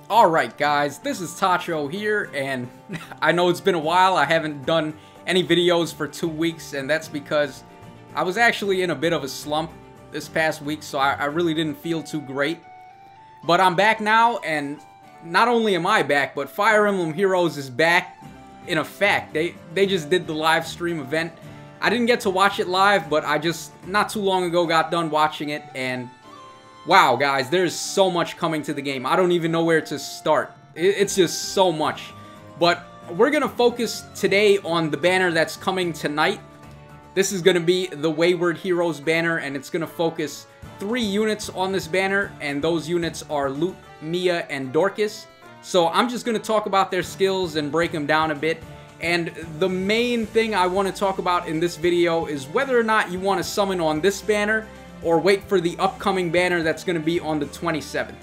Alright guys, this is Tacho here, and I know it's been a while. I haven't done any videos for 2 weeks, and that's because I was actually in a bit of a slump this past week, so I really didn't feel too great. But I'm back now, and not only am I back, but Fire Emblem Heroes is back in effect. They just did the live stream event. I didn't get to watch it live, but I just, not too long ago, got done watching it, and wow, guys, there's so much coming to the game. I don't even know where to start. It's just so much. But we're going to focus today on the banner that's coming tonight. This is going to be the Wayward Heroes banner, and it's going to focus 3 units on this banner, and those units are Lute, Mia, and Dorcas. So I'm just going to talk about their skills and break them down a bit. And the main thing I want to talk about in this video is whether or not you want to summon on this banner or wait for the upcoming banner that's going to be on the 27th.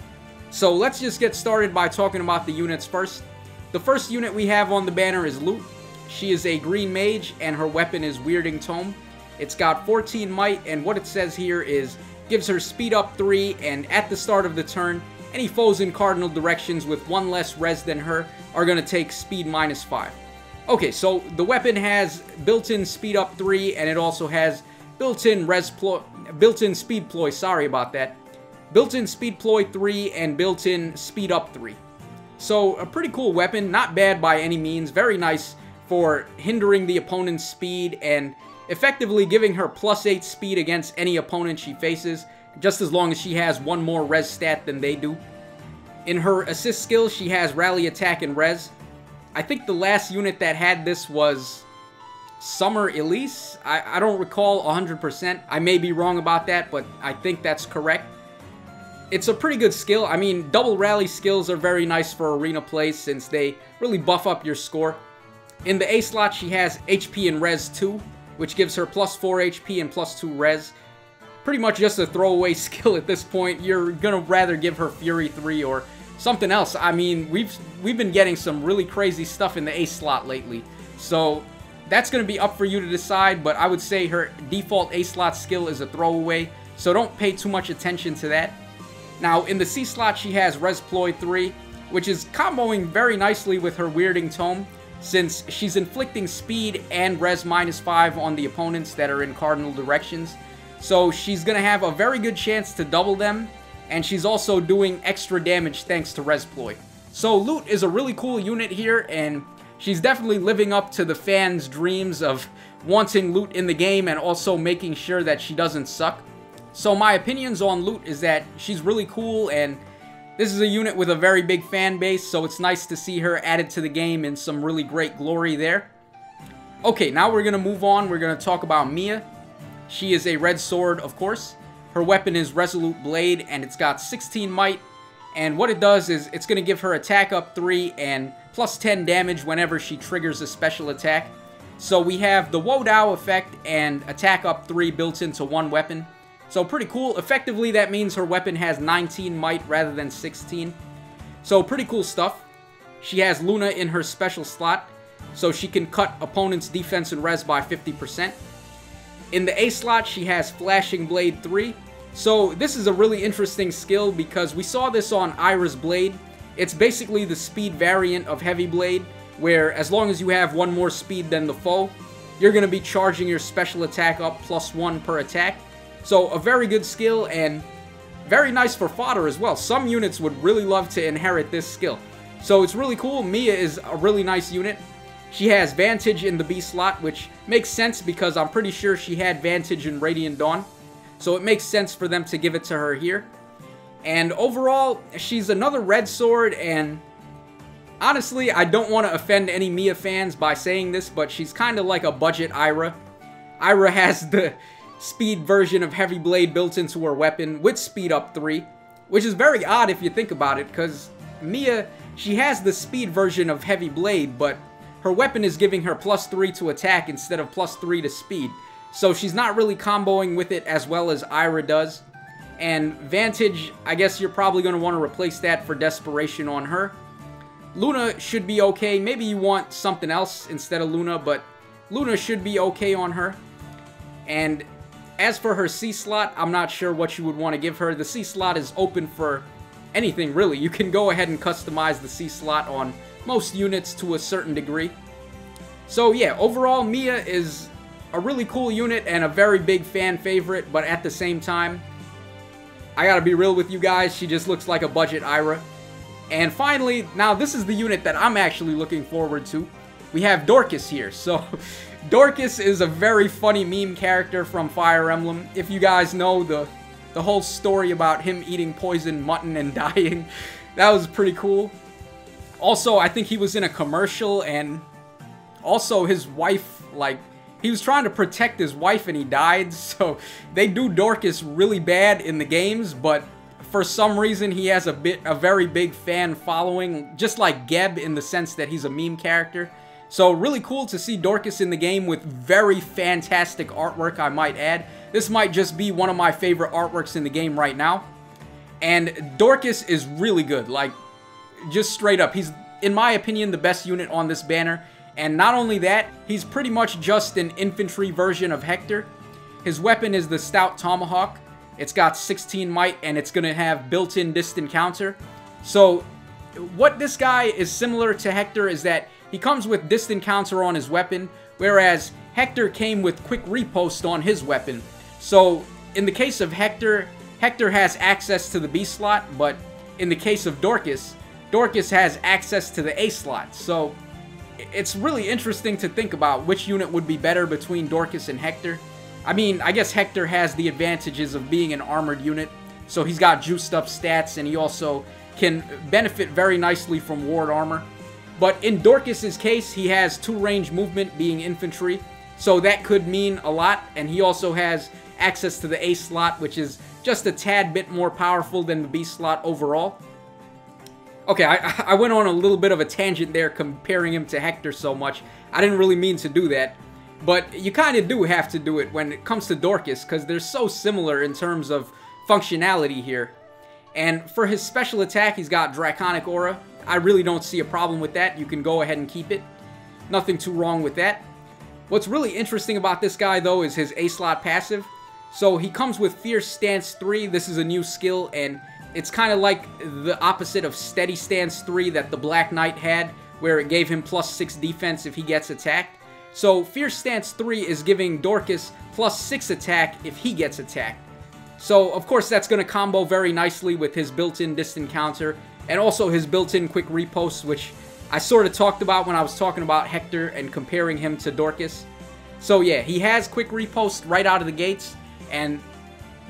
So let's just get started by talking about the units first. The first unit we have on the banner is Lute. She is a green mage, and her weapon is Weirding Tome. It's got 14 might, and what it says here is, gives her speed up 3, and at the start of the turn, any foes in cardinal directions with 1 less res than her are going to take speed -5. Okay, so the weapon has built-in speed up 3, and it also has built-in speed ploy, sorry about that. Built-in speed ploy 3 and built-in speed up 3. So a pretty cool weapon, not bad by any means, very nice for hindering the opponent's speed and effectively giving her +8 speed against any opponent she faces, just as long as she has 1 more res stat than they do. In her assist skill, she has rally attack and res. I think the last unit that had this was Summer Elise. I don't recall 100%. I may be wrong about that, but I think that's correct. It's a pretty good skill. I mean, double rally skills are very nice for arena plays since they really buff up your score. In the A slot, she has HP and res 2, which gives her +4 HP and +2 res. Pretty much just a throwaway skill at this point. You're gonna rather give her Fury 3 or something else. I mean, we've been getting some really crazy stuff in the A slot lately. So that's going to be up for you to decide, but I would say her default A slot skill is a throwaway, so don't pay too much attention to that. Now, in the C slot, she has Res Ploy 3, which is comboing very nicely with her Weirding Tome, since she's inflicting speed and Res -5 on the opponents that are in cardinal directions. So she's going to have a very good chance to double them, and she's also doing extra damage thanks to Res Ploy. So Lute is a really cool unit here, and she's definitely living up to the fans' dreams of wanting Lute in the game and also making sure that she doesn't suck. So my opinions on Lute is that she's really cool, and this is a unit with a very big fan base, so it's nice to see her added to the game in some really great glory there. Okay, now we're going to move on. We're going to talk about Mia. She is a red sword, of course. Her weapon is Resolute Blade, and it's got 16 might. And what it does is it's going to give her attack up 3 and +10 damage whenever she triggers a special attack. So we have the Wo Dao effect and attack up 3 built into one weapon. So pretty cool. Effectively, that means her weapon has 19 might rather than 16. So pretty cool stuff. She has Luna in her special slot, so she can cut opponents' defense and res by 50%. In the A slot, she has Flashing Blade 3. So this is a really interesting skill because we saw this on Iris Blade. It's basically the speed variant of Heavy Blade, where as long as you have 1 more speed than the foe, you're going to be charging your special attack up +1 per attack. So a very good skill and very nice for fodder as well. Some units would really love to inherit this skill. So it's really cool. Mia is a really nice unit. She has Vantage in the B slot, which makes sense because I'm pretty sure she had Vantage in Radiant Dawn. So it makes sense for them to give it to her here. And overall, she's another red sword, and honestly, I don't want to offend any Mia fans by saying this, but she's kind of like a budget Ira. Ira has the speed version of Heavy Blade built into her weapon with speed up 3, which is very odd if you think about it, because Mia, she has the speed version of Heavy Blade, but her weapon is giving her +3 to attack instead of +3 to speed. So she's not really comboing with it as well as Ira does. And Vantage, I guess you're probably going to want to replace that for Desperation on her. Luna should be okay. Maybe you want something else instead of Luna, but Luna should be okay on her. And as for her C slot, I'm not sure what you would want to give her. The C slot is open for anything really. You can go ahead and customize the C slot on most units to a certain degree. So yeah, overall Mia is a really cool unit and a very big fan favorite, but at the same time, I gotta be real with you guys, she just looks like a budget Ira. And finally, now this is the unit that I'm actually looking forward to. We have Dorcas here. So Dorcas is a very funny meme character from Fire Emblem. If you guys know the whole story about him eating poisoned mutton and dying, that was pretty cool. Also, I think he was in a commercial, and also his wife, like, he was trying to protect his wife and he died. So they do Dorcas really bad in the games, but for some reason he has a very big fan following, just like Geb in the sense that he's a meme character. So really cool to see Dorcas in the game with very fantastic artwork, I might add. This might just be one of my favorite artworks in the game right now. And Dorcas is really good, like, just straight up. He's, in my opinion, the best unit on this banner. And not only that, he's pretty much just an infantry version of Hector. His weapon is the Stout Tomahawk. It's got 16 might, and it's going to have built-in distant counter. So what this guy is similar to Hector is that he comes with distant counter on his weapon, whereas Hector came with quick riposte on his weapon. So in the case of Hector, Hector has access to the B slot, but in the case of Dorcas, Dorcas has access to the A slot. So it's really interesting to think about which unit would be better between Dorcas and Hector. I mean, I guess Hector has the advantages of being an armored unit, so he's got juiced up stats, and he also can benefit very nicely from ward armor. But in Dorcas's case, he has 2 range movement being infantry, so that could mean a lot, and he also has access to the A slot, which is just a tad bit more powerful than the B slot overall. Okay, I went on a little bit of a tangent there comparing him to Hector so much. I didn't really mean to do that. But you kind of do have to do it when it comes to Dorcas, because they're so similar in terms of functionality here. And for his special attack, he's got Draconic Aura. I really don't see a problem with that. You can go ahead and keep it. Nothing too wrong with that. What's really interesting about this guy, though, is his A-slot passive. So he comes with Fierce Stance 3. This is a new skill, and it's kind of like the opposite of Steady Stance 3 that the Black Knight had, where it gave him +6 defense if he gets attacked. So Fierce Stance 3 is giving Dorcas +6 attack if he gets attacked. So of course that's going to combo very nicely with his built-in distant counter, and also his built-in quick riposte, which I sort of talked about when I was talking about Hector and comparing him to Dorcas. So yeah, he has quick riposte right out of the gates, and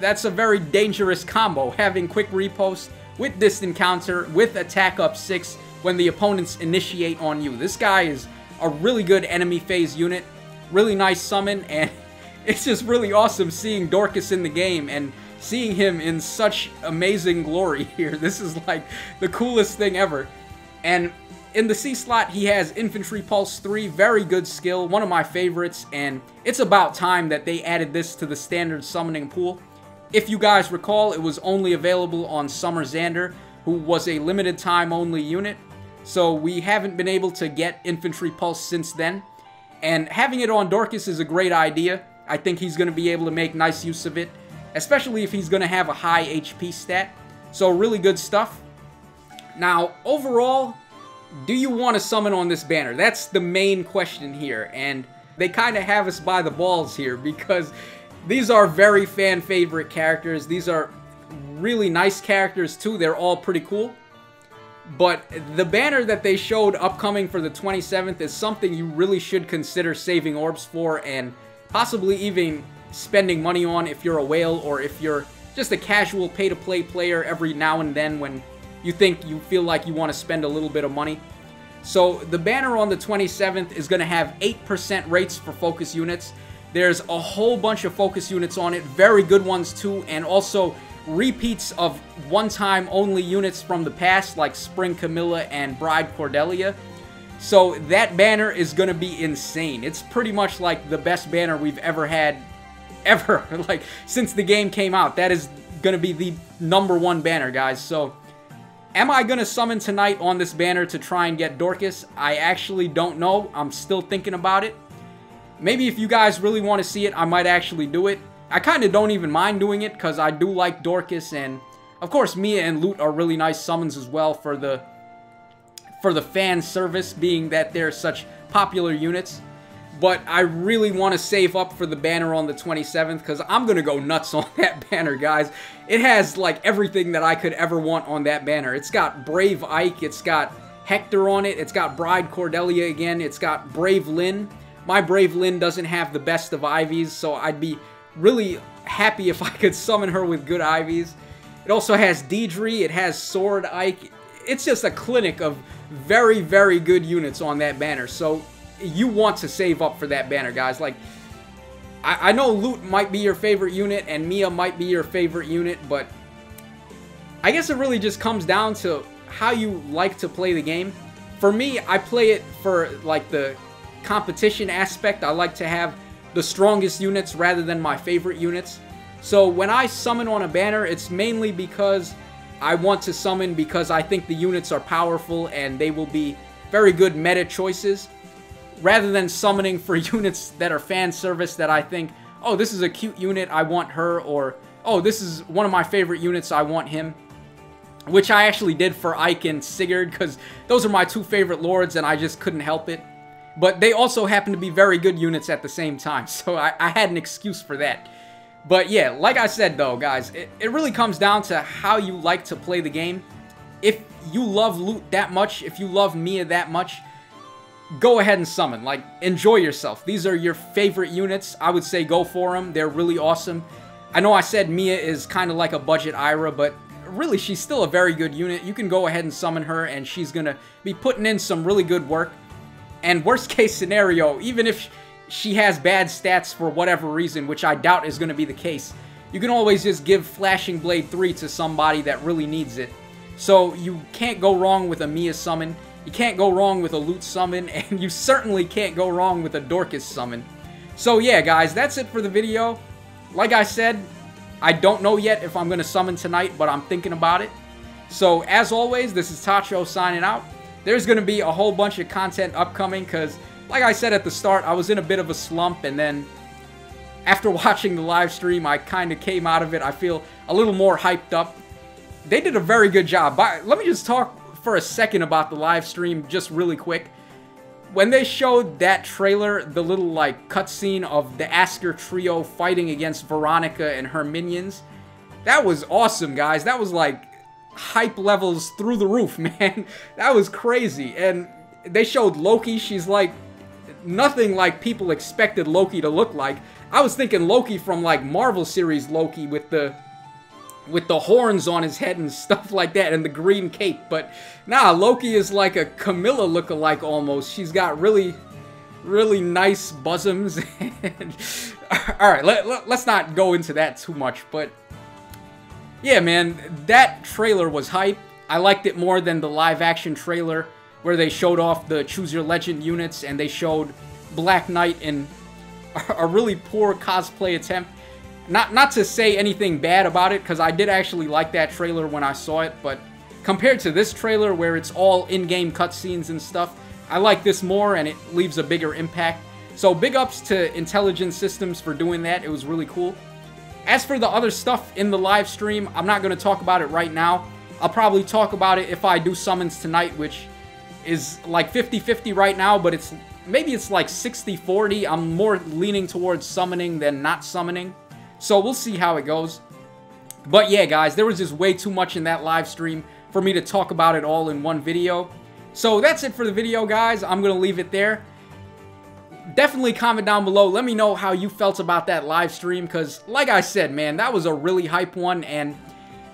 that's a very dangerous combo, having quick riposte with distant counter with attack up 6 when the opponents initiate on you. This guy is a really good enemy phase unit, really nice summon, and it's just really awesome seeing Dorcas in the game and seeing him in such amazing glory here. This is like the coolest thing ever. And in the C slot, he has Infantry Pulse 3, very good skill, one of my favorites, and it's about time that they added this to the standard summoning pool. If you guys recall, it was only available on Summer Xander, who was a limited time only unit, so we haven't been able to get Infantry Pulse since then. And having it on Dorcas is a great idea. I think he's going to be able to make nice use of it, especially if he's going to have a high HP stat. So really good stuff. Now, overall, do you want to summon on this banner? That's the main question here, and they kind of have us by the balls here because these are very fan favorite characters. These are really nice characters too. They're all pretty cool. But the banner that they showed upcoming for the 27th is something you really should consider saving orbs for, and possibly even spending money on if you're a whale, or if you're just a casual pay-to-play player every now and then when you feel like you want to spend a little bit of money. So the banner on the 27th is going to have 8% rates for focus units. There's a whole bunch of focus units on it, very good ones too, and also repeats of one-time only units from the past, like Spring Camilla and Bride Cordelia. So that banner is going to be insane. It's pretty much like the best banner we've ever had, ever. Like, since the game came out, that is going to be the #1 banner, guys. So, am I going to summon tonight on this banner to try and get Dorcas? I actually don't know. I'm still thinking about it. Maybe if you guys really want to see it, I might actually do it. I kind of don't even mind doing it because I do like Dorcas, and Of course, Mia and Lute are really nice summons as well for the fan service, being that they're such popular units. But I really want to save up for the banner on the 27th, because I'm going to go nuts on that banner, guys. It has, like, everything that I could ever want on that banner. It's got Brave Ike, it's got Hector on it, it's got Bride Cordelia again, it's got Brave Lynn. My Brave Lynn doesn't have the best of Ivies, so I'd be really happy if I could summon her with good Ivies. It also has Deidre, it has Sword Ike. It's just a clinic of very, very good units on that banner, so you want to save up for that banner, guys. Like, I know Lute might be your favorite unit, and Mia might be your favorite unit, but I guess it really just comes down to how you like to play the game. For me, I play it for, like, the competition aspect. I like to have the strongest units rather than my favorite units. So when I summon on a banner, it's mainly because I want to summon because I think the units are powerful and they will be very good meta choices, rather than summoning for units that are fan service that I think, oh, this is a cute unit, I want her, or, oh, this is one of my favorite units, I want him. Which I actually did for Ike and Sigurd, because those are my two favorite lords and I just couldn't help it. But they also happen to be very good units at the same time, so I had an excuse for that. But yeah, like I said though, guys, it really comes down to how you like to play the game. If you love Lute that much, if you love Mia that much, go ahead and summon. Like, enjoy yourself. These are your favorite units. I would say go for them. They're really awesome. I know I said Mia is kind of like a budget Ira, but really she's still a very good unit. You can go ahead and summon her and she's going to be putting in some really good work. And worst case scenario, even if she has bad stats for whatever reason, which I doubt is going to be the case, you can always just give Flashing Blade 3 to somebody that really needs it. So you can't go wrong with a Mia summon. You can't go wrong with a Lute summon, and you certainly can't go wrong with a Dorcas summon. So yeah, guys, that's it for the video. Like I said, I don't know yet if I'm going to summon tonight, but I'm thinking about it. So as always, this is Tacho signing out. There's going to be a whole bunch of content upcoming, because like I said at the start, I was in a bit of a slump, and then after watching the live stream, I kind of came out of it. I feel a little more hyped up. They did a very good job. Let me just talk for a second about the live stream, just really quick. When they showed that trailer, the little, like, cutscene of the Asker trio fighting against Veronica and her minions, that was awesome, guys. That was, like, hype levels through the roof, man. That was crazy. And they showed Loki. She's, like, nothing like people expected Loki to look like. I was thinking Loki from, like, Marvel series Loki with the horns on his head and stuff like that, and the green cape. But nah, Loki is like a Camilla lookalike almost. She's got really, really nice bosoms. Alright, let's not go into that too much, but yeah, man, that trailer was hype. I liked it more than the live action trailer where they showed off the Choose Your Legend units and they showed Black Knight in a really poor cosplay attempt. Not to say anything bad about it, because I did actually like that trailer when I saw it, but compared to this trailer where it's all in-game cutscenes and stuff, I like this more and it leaves a bigger impact. So big ups to Intelligence Systems for doing that. It was really cool. As for the other stuff in the live stream, I'm not going to talk about it right now. I'll probably talk about it if I do summons tonight, which is like 50-50 right now, but maybe it's like 60-40. I'm more leaning towards summoning than not summoning. So we'll see how it goes. But yeah, guys, there was just way too much in that live stream for me to talk about it all in one video. So that's it for the video, guys. I'm going to leave it there. Definitely comment down below. Let me know how you felt about that live stream, because like I said, man, that was a really hype one, and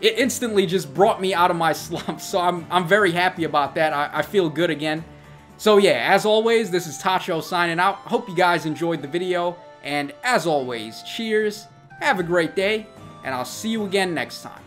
it instantly just brought me out of my slump. So I'm very happy about that. I feel good again. So yeah, as always, this is Tacho signing out. Hope you guys enjoyed the video, and as always, cheers. Have a great day, and I'll see you again next time.